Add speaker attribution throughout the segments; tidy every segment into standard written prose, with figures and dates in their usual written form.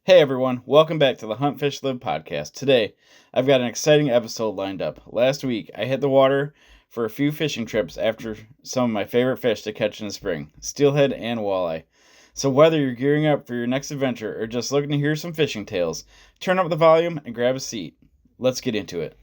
Speaker 1: Hey everyone, welcome back to the Hunt Fish Live podcast. Today, I've got an exciting episode lined up. Last week, I hit the water for a few fishing trips after some of my favorite fish to catch in the spring, steelhead and walleye. So whether you're gearing up for your next adventure or just looking to hear some fishing tales, turn up the volume and grab a seat. Let's get into it.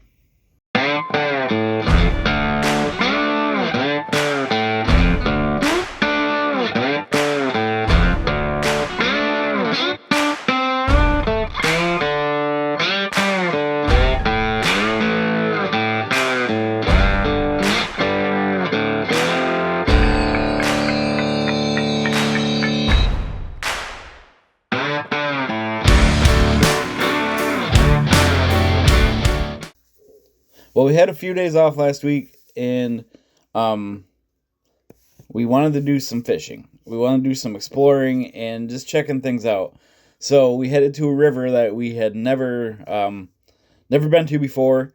Speaker 1: Well, we had a few days off last week, and we wanted to do some fishing. We wanted to do some exploring and just checking things out. So we headed to a river that we had never been to before,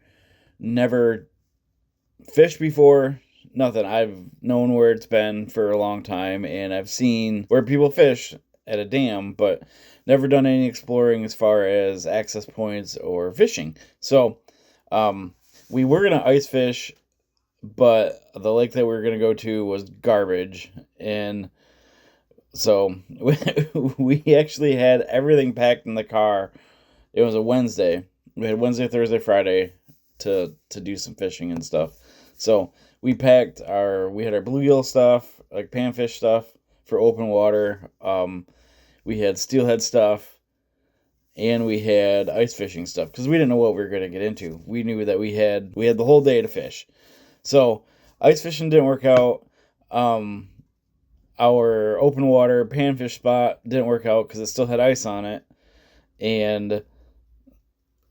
Speaker 1: never fished before, nothing. I've known where it's been for a long time, and I've seen where people fish at a dam, but never done any exploring as far as access points or fishing. So, we were gonna ice fish, but the lake that we were gonna go to was garbage, and so we actually had everything packed in the car. It was a Wednesday. We had Wednesday, Thursday, Friday to do some fishing and stuff. So we had our bluegill stuff, like panfish stuff for open water. We had steelhead stuff, and we had ice fishing stuff because we didn't know what we were going to get into. We knew that we had the whole day to fish. So ice fishing didn't work out. Our open water panfish spot didn't work out because it still had ice on it, and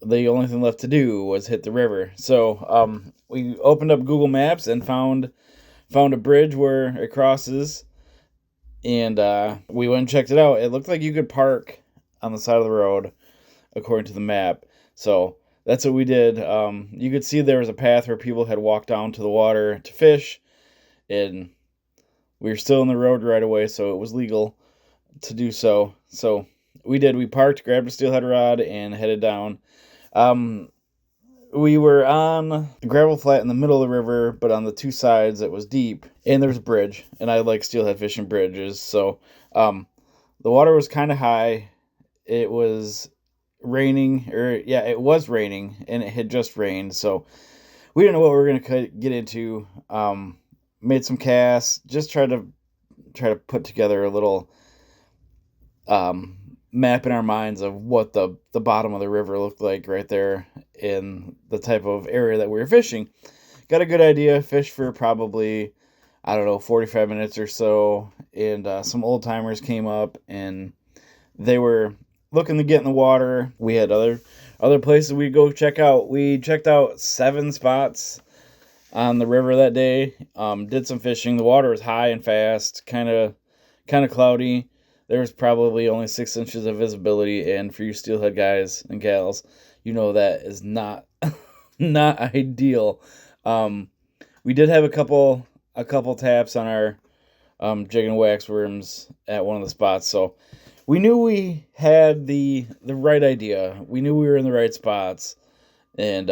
Speaker 1: the only thing left to do was hit the river. So we opened up Google Maps and found a bridge where it crosses, and we went and checked it out. It looked like you could park on the side of the road, according to the map. So that's what we did. You could see there was a path where people had walked down to the water to fish, and we were still in the road right away, so it was legal to do so. So we did. We parked, grabbed a steelhead rod, and headed down. We were on a gravel flat in the middle of the river, but on the two sides it was deep, and there's a bridge, and I like steelhead fishing bridges. So the water was kind of high. It was raining, it was raining, and it had just rained, so we didn't know what we were going to get into. Made some casts, just try to put together a little map in our minds of what the bottom of the river looked like right there in the type of area that we were fishing. Got a good idea. Fish for probably, 45 minutes or so, and some old timers came up, and they were looking to get in the water. We had other places we'd go check out. We checked out 7 spots on the river that day. Did some fishing. The water was high and fast, kind of cloudy. There was probably only 6 inches of visibility, and for you steelhead guys and gals, you know that is not not ideal. We did have a couple taps on our jig and wax worms at one of the spots, so we knew we had the right idea. We knew we were in the right spots, and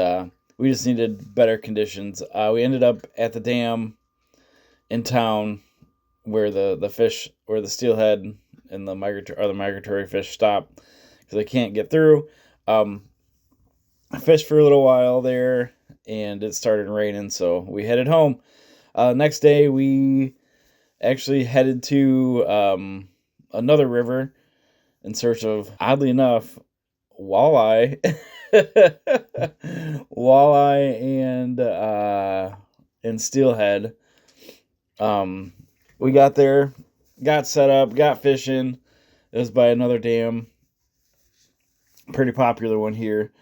Speaker 1: we just needed better conditions. We ended up at the dam in town where the fish, where the steelhead and the migratory fish stop because they can't get through. I fished for a little while there, and it started raining, so we headed home. Next day, we actually headed to another river in search of, oddly enough, walleye. Walleye and steelhead. We got there, got set up, got fishing. It was by another dam, pretty popular one here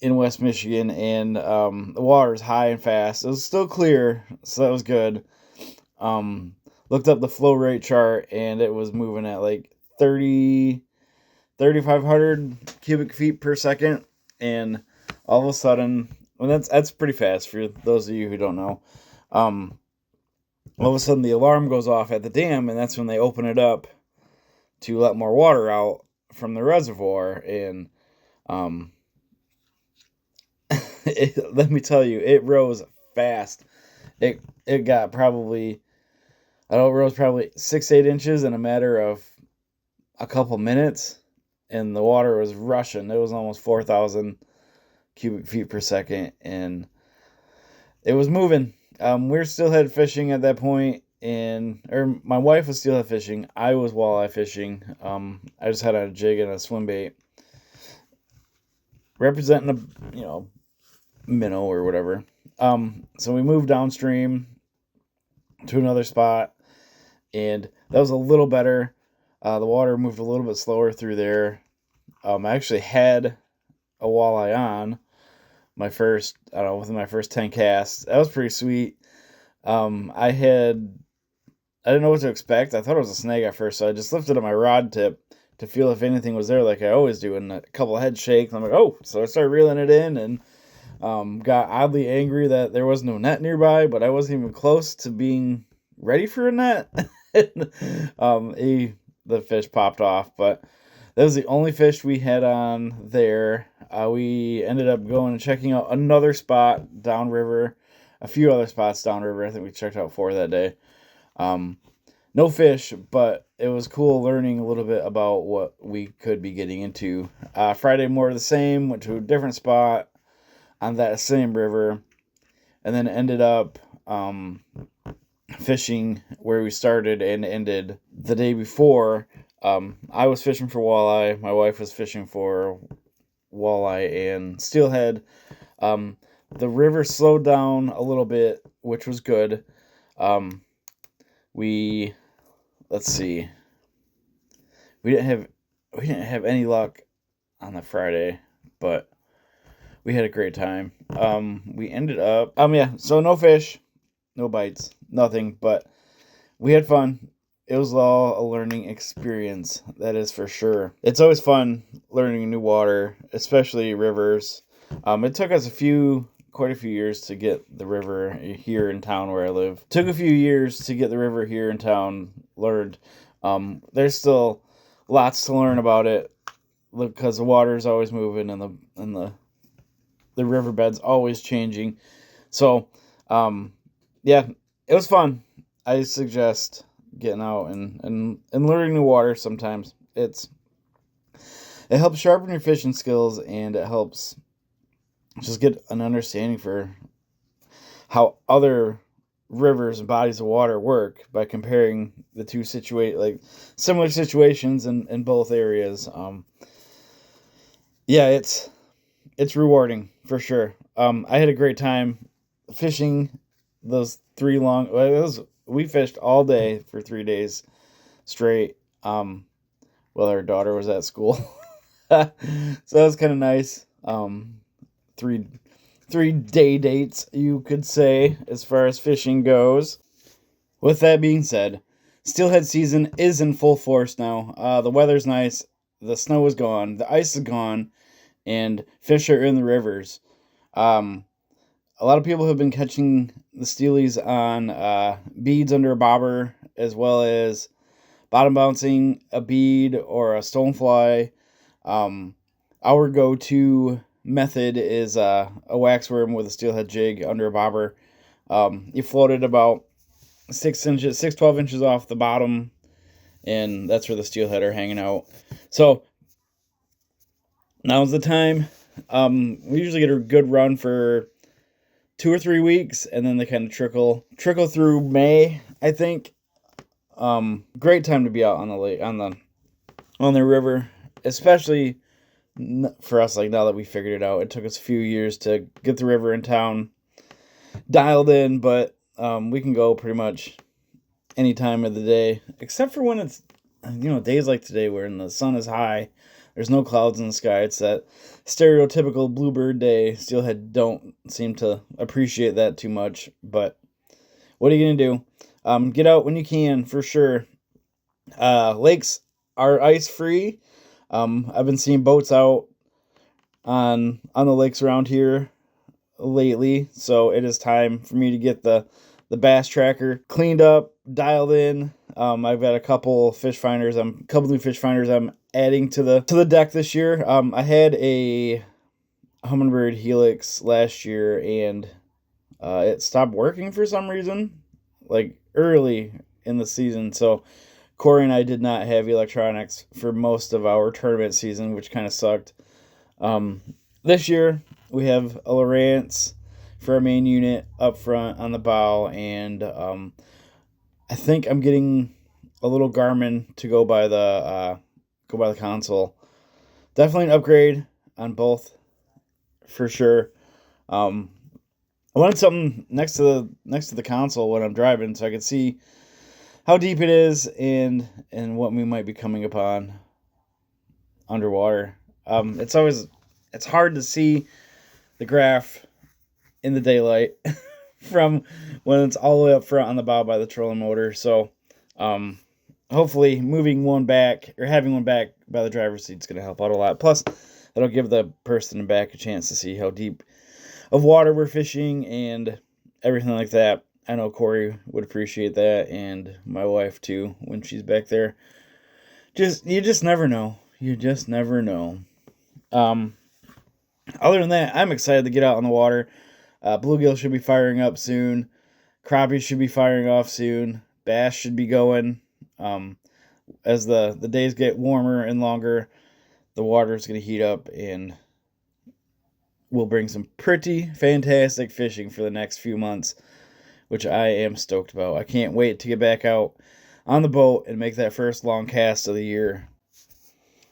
Speaker 1: in West Michigan, and the water's high and fast. It was still clear, so that was good. Looked up the flow rate chart, and it was moving at like 3,500 cubic feet per second, and all of a sudden, that's pretty fast for those of you who don't know. All of a sudden the alarm goes off at the dam, and that's when they open it up to let more water out. from the reservoir, and let me tell you, it rose fast. It got probably, I don't know, it rose probably 6-8 inches in a matter of a couple minutes, and the water was rushing. It was almost 4,000 cubic feet per second, and it was moving. We were steelhead fishing at that point, or my wife was steelhead fishing. I was walleye fishing. I just had a jig and a swim bait, representing a minnow or whatever. So we moved downstream to another spot, and that was a little better. The water moved a little bit slower through there. I actually had a walleye on within my first 10 casts. That was pretty sweet. I didn't know what to expect. I thought it was a snake at first, so I just lifted up my rod tip to feel if anything was there, like I always do, and a couple of head shakes. I'm like, oh, so I started reeling it in, and got oddly angry that there was no net nearby, but I wasn't even close to being ready for a net. The fish popped off, but that was the only fish we had on there. We ended up going and checking out another spot downriver, a few other spots downriver. I think we checked out 4 that day. No fish, but it was cool learning a little bit about what we could be getting into. Friday, more of the same, went to a different spot on that same river, and then ended up fishing where we started and ended the day before. I was fishing for walleye. My wife was fishing for walleye and steelhead. The river slowed down a little bit, which was good. Let's see. We didn't have any luck on the Friday, but we had a great time. We ended up, so no fish, no bites, nothing, but we had fun. It was all a learning experience, that is for sure. It's always fun learning new water, especially rivers. It took us quite a few years to get the river here in town where I live. Took a few years to get the river here in town learned. There's still lots to learn about it because the water is always moving and the riverbed's always changing. So, yeah, it was fun. I suggest getting out and learning new water sometimes. It helps sharpen your fishing skills, and it helps just get an understanding for how other rivers and bodies of water work by comparing the two similar situations in both areas. Yeah, it's rewarding for sure. I had a great time fishing those 3 long. We fished all day for 3 days straight. While our daughter was at school, so that was kind of nice. 3 day dates, you could say, as far as fishing goes. With that being said, steelhead season is in full force now. The weather's nice, the snow is gone, the ice is gone, and fish are in the rivers. A lot of people have been catching the steelies on beads under a bobber, as well as bottom bouncing a bead or a stonefly. Our go-to method is a waxworm with a steelhead jig under a bobber. You float it about 12 inches off the bottom, and that's where the steelhead are hanging out. So now's the time. We usually get a good run for 2 or 3 weeks, and then they kind of trickle through May, I think. Great time to be out on the lake, on the river, especially for us. Like, now that we figured it out, it took us a few years to get the river in town dialed in, but we can go pretty much any time of the day, except for when it's days like today where the sun is high. There's no clouds in the sky. It's that stereotypical bluebird day. Steelhead don't seem to appreciate that too much, but what are you going to do? Get out when you can, for sure. Lakes are ice-free. I've been seeing boats out on the lakes around here lately, so it is time for me to get the bass tracker cleaned up, dialed in. I've got a couple new fish finders I'm adding to the deck this year. I had a Humminbird Helix last year, and it stopped working for some reason, like early in the season. So Corey and I did not have electronics for most of our tournament season, which kind of sucked. This year we have a Lowrance for our main unit up front on the bow, and I think I'm getting a little Garmin to go by the console. Definitely an upgrade on both for sure. I wanted something next to the console when I'm driving, so I could see how deep it is and what we might be coming upon underwater. It's hard to see the graph in the daylight from when it's all the way up front on the bow by the trolling motor. So hopefully having one back by the driver's seat is going to help out a lot. Plus, that'll give the person in the back a chance to see how deep of water we're fishing and everything like that. I know Corey would appreciate that, and my wife too when she's back there. You just never know. You just never know. Other than that, I'm excited to get out on the water. Bluegill should be firing up soon. Crappie should be firing off soon. Bass should be going. As the days get warmer and longer, the water is going to heat up, and we'll bring some pretty fantastic fishing for the next few months, which I am stoked about. I can't wait to get back out on the boat and make that first long cast of the year.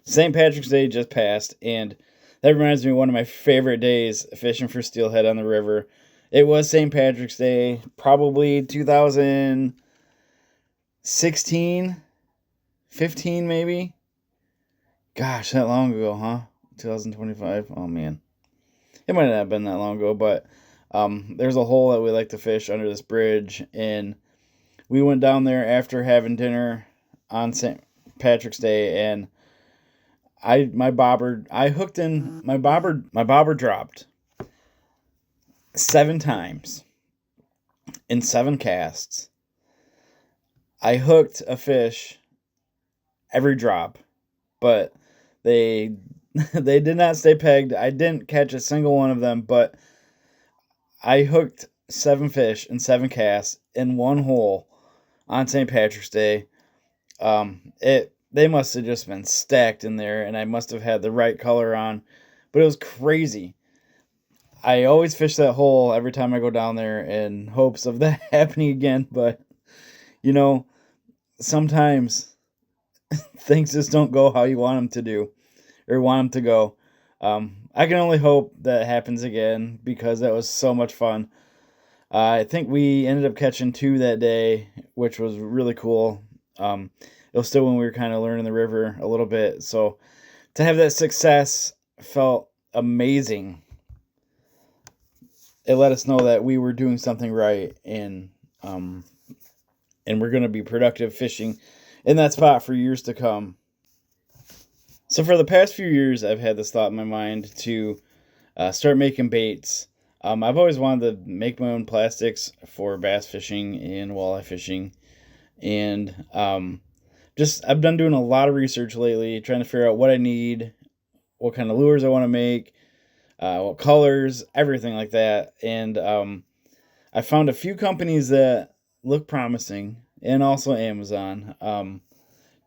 Speaker 1: St. Patrick's Day just passed, and that reminds me of one of my favorite days fishing for steelhead on the river. It was St. Patrick's Day, probably 2016, 15 maybe. Gosh, that long ago, huh? 2025. Oh man, it might not have been that long ago, but there's a hole that we like to fish under this bridge, and we went down there after having dinner on St. Patrick's Day, and my bobber dropped 7 times in 7 casts. I hooked a fish every drop, but they did not stay pegged. I didn't catch a single one of them, but I hooked 7 fish in 7 casts in one hole on St. Patrick's Day. They must have just been stacked in there, and I must have had the right color on, but it was crazy. I always fish that hole every time I go down there in hopes of that happening again, but sometimes things just don't go how you want them to do or want them to go. I can only hope that happens again because that was so much fun. I think we ended up catching 2 that day, which was really cool. It was still when we were kind of learning the river a little bit, so to have that success felt amazing. It let us know that we were doing something right, and we're going to be productive fishing in that spot for years to come. So for the past few years, I've had this thought in my mind to start making baits. I've always wanted to make my own plastics for bass fishing and walleye fishing, and I've been doing a lot of research lately, trying to figure out what I need, what kind of lures I want to make, what colors, everything like that. And I found a few companies that look promising, and also Amazon.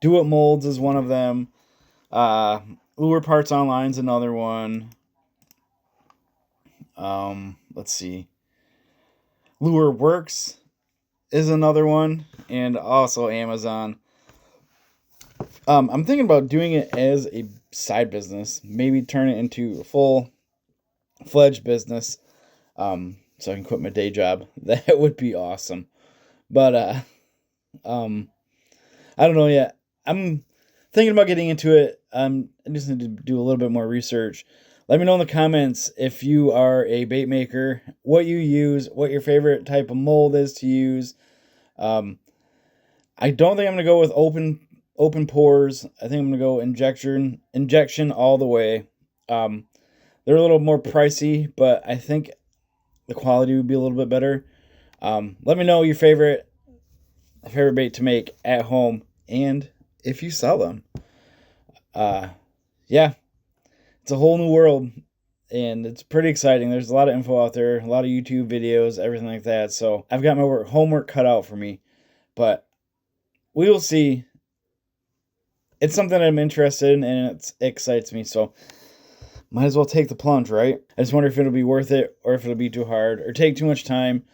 Speaker 1: Do It Molds is one of them. Lure Parts Online is another one. Let's see. Lure Works is another one, and also Amazon. I'm thinking about doing it as a side business, maybe turn it into a full-fledged business, so I can quit my day job. That would be awesome. But I don't know yet. I'm thinking about getting into it. I just need to do a little bit more research. Let me know in the comments if you are a bait maker, what you use, what your favorite type of mold is to use. I don't think I'm gonna go with open pores. I think I'm gonna go injection all the way. They're a little more pricey, but I think the quality would be a little bit better. Let me know your favorite bait to make at home, and if you sell them. Yeah, it's a whole new world, and it's pretty exciting. There's a lot of info out there, a lot of YouTube videos, everything like that. So I've got my homework cut out for me, but we will see. It's something I'm interested in, and it excites me. So might as well take the plunge, right? I just wonder if it'll be worth it, or if it'll be too hard, or take too much time.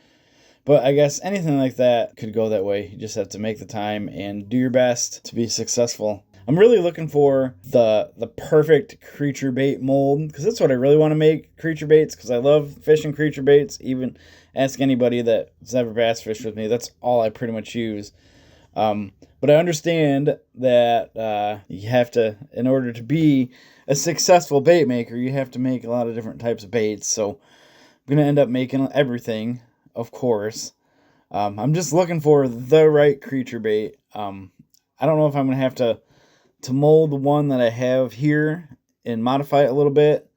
Speaker 1: But I guess anything like that could go that way. You just have to make the time and do your best to be successful. I'm really looking for the perfect creature bait mold, because that's what I really want to make, creature baits, because I love fishing creature baits. Even ask anybody that's never bass fished with me, that's all I pretty much use. But I understand that you have to, in order to be a successful bait maker, you have to make a lot of different types of baits. So I'm going to end up making everything, of course. I'm just looking for the right creature bait. I don't know if I'm going to have to mold the one that I have here and modify it a little bit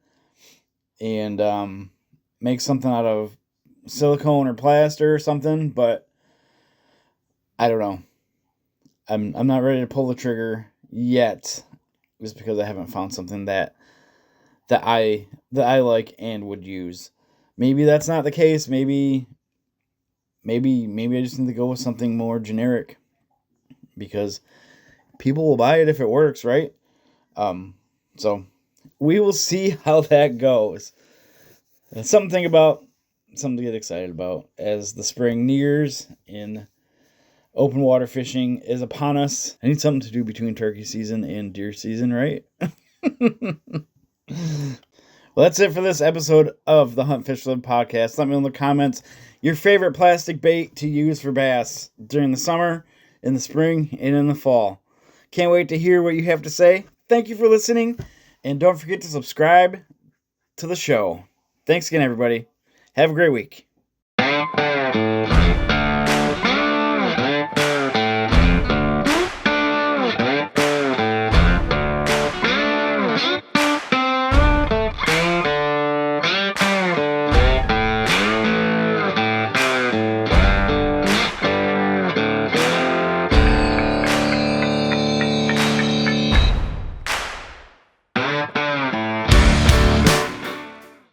Speaker 1: and make something out of silicone or plaster or something, but I don't know. I'm not ready to pull the trigger yet, just because I haven't found something that I like and would use. Maybe that's not the case. Maybe I just need to go with something more generic, because people will buy it if it works, right? So we will see how that goes. It's something to think about, something to get excited about as the spring nears and open water fishing is upon us. I need something to do between turkey season and deer season, right? Well, that's it for this episode of the Hunt Fish Live podcast. Let me know in the comments your favorite plastic bait to use for bass during the summer, in the spring, and in the fall. Can't wait to hear what you have to say. Thank you for listening, and don't forget to subscribe to the show. Thanks again, everybody. Have a great week.